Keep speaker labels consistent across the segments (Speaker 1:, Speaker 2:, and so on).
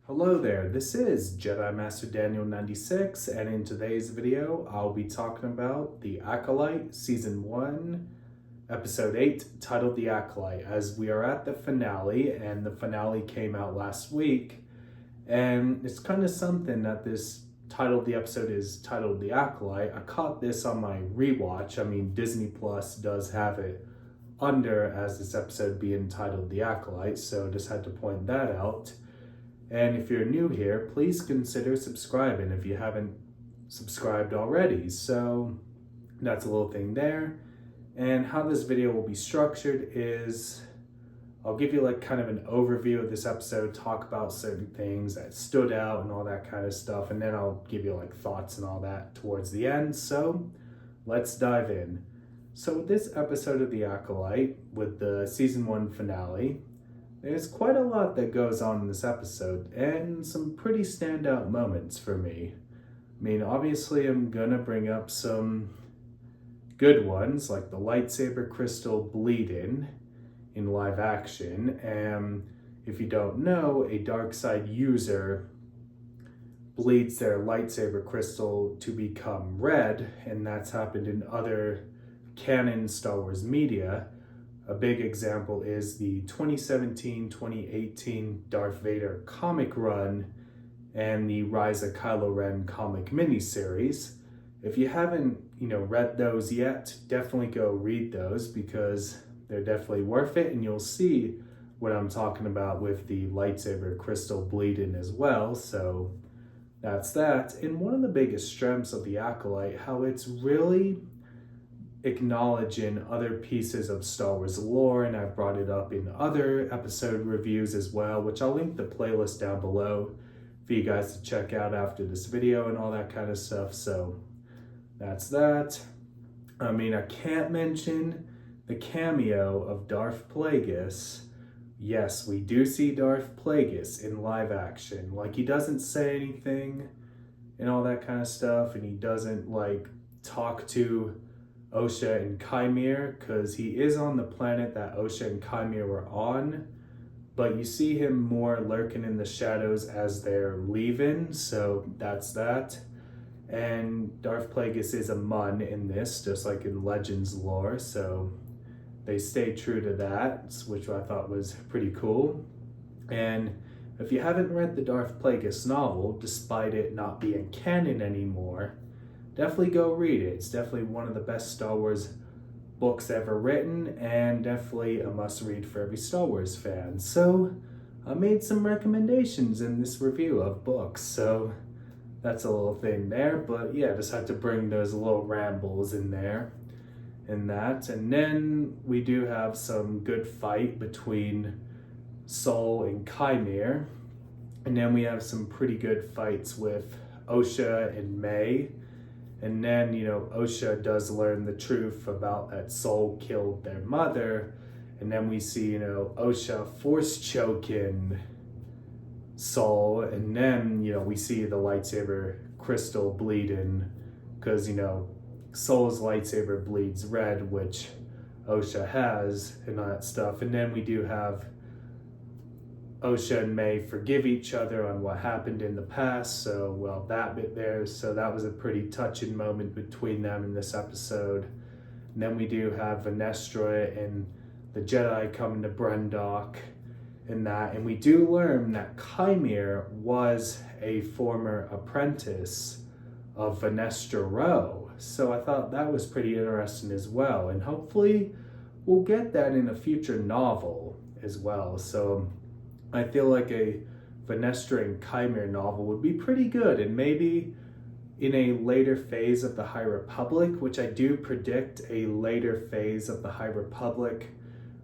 Speaker 1: Hello there, this is Jedi Master Daniel 96, and in today's video I'll be talking about The Acolyte Season 1, Episode 8, titled The Acolyte, as we are at the finale, and the finale came out last week, and it's kind of something that this title of the episode is titled The Acolyte. I caught this on my rewatch. I mean, Disney Plus does have it under as this episode being titled The Acolyte, so just had to point that out. And if you're new here, please consider subscribing if you haven't subscribed already. So that's a little thing there. And how this video will be structured is I'll give you like kind of an overview of this episode, talk about certain things that stood out and all that kind of stuff. And then I'll give you like thoughts and all that towards the end. So let's dive in. So this episode of The Acolyte with the season 1 finale, there's quite a lot that goes on in this episode, and some pretty standout moments for me. I mean, obviously I'm gonna bring up some good ones, like the lightsaber crystal bleeding in live action. And if you don't know, a dark side user bleeds their lightsaber crystal to become red, and that's happened in other canon Star Wars media. A big example is the 2017-2018 Darth Vader comic run and the Rise of Kylo Ren comic miniseries. If you haven't, read those yet, definitely go read those because they're definitely worth it, and you'll see what I'm talking about with the lightsaber crystal bleeding as well. So that's that. And one of the biggest strengths of the Acolyte, how it's really acknowledging other pieces of Star Wars lore, and I've brought it up in other episode reviews as well, which I'll link the playlist down below for you guys to check out after this video and all that kind of stuff. So that's that. I mean, I can't mention the cameo of Darth Plagueis. Yes, we do see Darth Plagueis in live action. Like, he doesn't say anything and all that kind of stuff, and he doesn't like talk to Osha and Chimere, because he is on the planet that Osha and Chimere were on, but you see him more lurking in the shadows as they're leaving, so that's that. And Darth Plagueis is a Mun in this, just like in Legends lore, so they stay true to that, which I thought was pretty cool. And if you haven't read the Darth Plagueis novel, despite it not being canon anymore, definitely go read it. It's definitely one of the best Star Wars books ever written, and definitely a must-read for every Star Wars fan. So I made some recommendations in this review of books, so that's a little thing there. But yeah, just had to bring those little rambles in there and that. And then we do have some good fight between Sol and Chimere. And then we have some pretty good fights with Osha and May. And then, Osha does learn the truth about that Sol killed their mother. And then we see, Osha force choking Sol. And then, we see the lightsaber crystal bleeding because, Sol's lightsaber bleeds red, which Osha has, and all that stuff. And then we do have Osha and May forgive each other on what happened in the past, so, well, that bit there, so that was a pretty touching moment between them in this episode. And then we do have Venestra and the Jedi coming to Brendok and that, and we do learn that Chimere was a former apprentice of Venestra Rowe, so I thought that was pretty interesting as well, and hopefully we'll get that in a future novel as well. So I feel like a Venestra and Chimere novel would be pretty good, and maybe in a later phase of the High Republic, which I do predict a later phase of the High Republic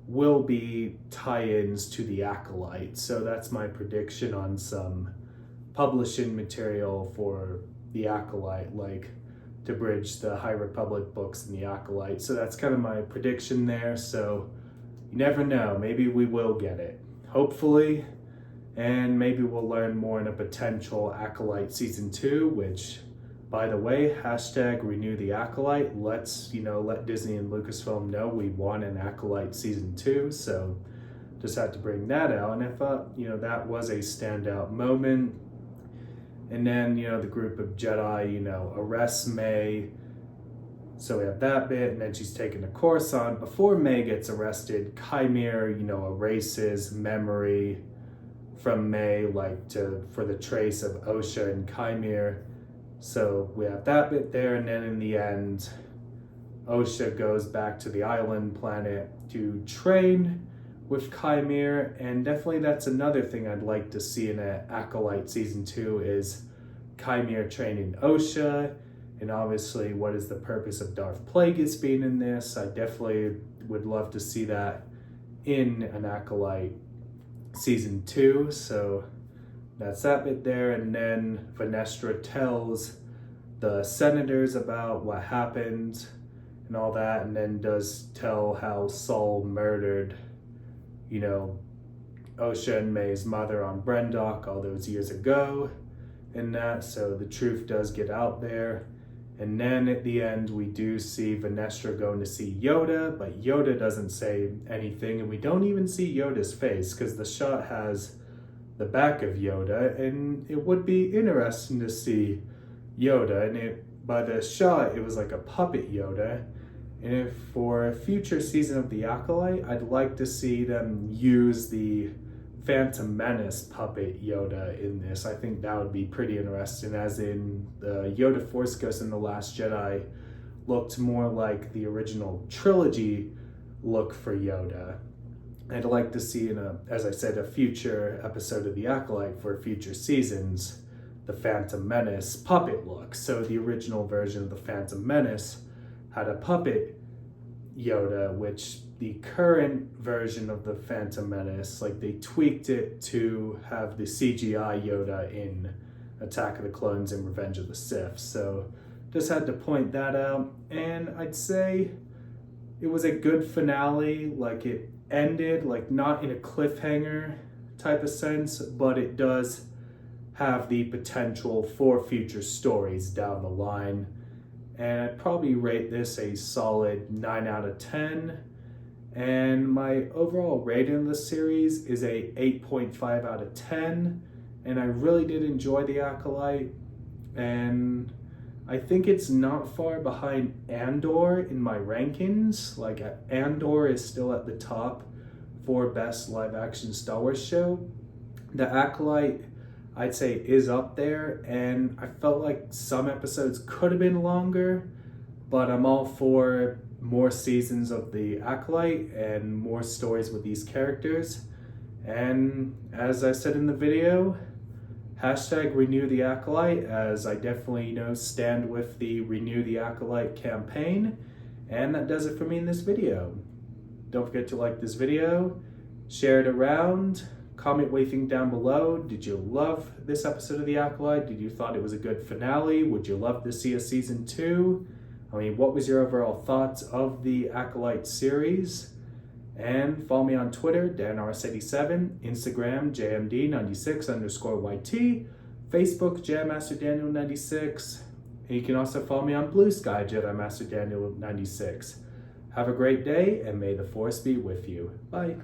Speaker 1: will be tie-ins to the Acolyte. So that's my prediction on some publishing material for the Acolyte, like to bridge the High Republic books and the Acolyte. So that's kind of my prediction there. So you never know, maybe we will get it. Hopefully, and maybe we'll learn more in a potential Acolyte Season 2, which, by the way, #renew the Acolyte. Let's, let Disney and Lucasfilm know we want an Acolyte Season 2, so just had to bring that out. And I thought, that was a standout moment. And then, the group of Jedi, arrests May. So we have that bit, and then she's taken to Coruscant. Before May gets arrested, Chimere, erases memory from May, for the trace of Osha and Chimere. So we have that bit there, and then in the end, Osha goes back to the island planet to train with Chimere, and definitely that's another thing I'd like to see in an Acolyte Season 2 is Chimere training Osha, and obviously what is the purpose of Darth Plagueis being in this. I definitely would love to see that in an Acolyte Season 2, so that's that bit there. And then Vanestra tells the senators about what happened and all that, and then does tell how Saul murdered, Osha and May's mother on Brendok all those years ago and that, so the truth does get out there. And then at the end, we do see Vanestra going to see Yoda, but Yoda doesn't say anything, and we don't even see Yoda's face because the shot has the back of Yoda, and it would be interesting to see Yoda, and by the shot, it was like a puppet Yoda. And if for a future season of The Acolyte, I'd like to see them use the Phantom Menace puppet Yoda in this. I think that would be pretty interesting, as in the Yoda Force Ghost in The Last Jedi looked more like the original trilogy look for Yoda. I'd like to see as I said, a future episode of The Acolyte for future seasons, the Phantom Menace puppet look. So the original version of the Phantom Menace had a puppet Yoda, which the current version of the Phantom Menace, they tweaked it to have the CGI Yoda in Attack of the Clones and Revenge of the Sith. So just had to point that out. And I'd say it was a good finale. It ended, not in a cliffhanger type of sense, but it does have the potential for future stories down the line. And I'd probably rate this a solid 9 out of 10. And my overall rating of the series is a 8.5 out of 10. And I really did enjoy The Acolyte. And I think it's not far behind Andor in my rankings. Andor is still at the top for best live action Star Wars show. The Acolyte, I'd say, is up there, and I felt like some episodes could have been longer, but I'm all for more seasons of The Acolyte and more stories with these characters. And as I said in the video, hashtag Renew the Acolyte, as I definitely, stand with the Renew the Acolyte campaign. And that does it for me in this video. Don't forget to like this video, share it around, comment what you think down below. Did you love this episode of The Acolyte? Did you thought it was a good finale? Would you love to see a season 2? What was your overall thoughts of the Acolyte series? And follow me on Twitter, DanRS87, Instagram, JMD96_YT, Facebook, JediMasterDaniel96, and you can also follow me on Bluesky, JediMasterDaniel96. Have a great day, and may the Force be with you. Bye.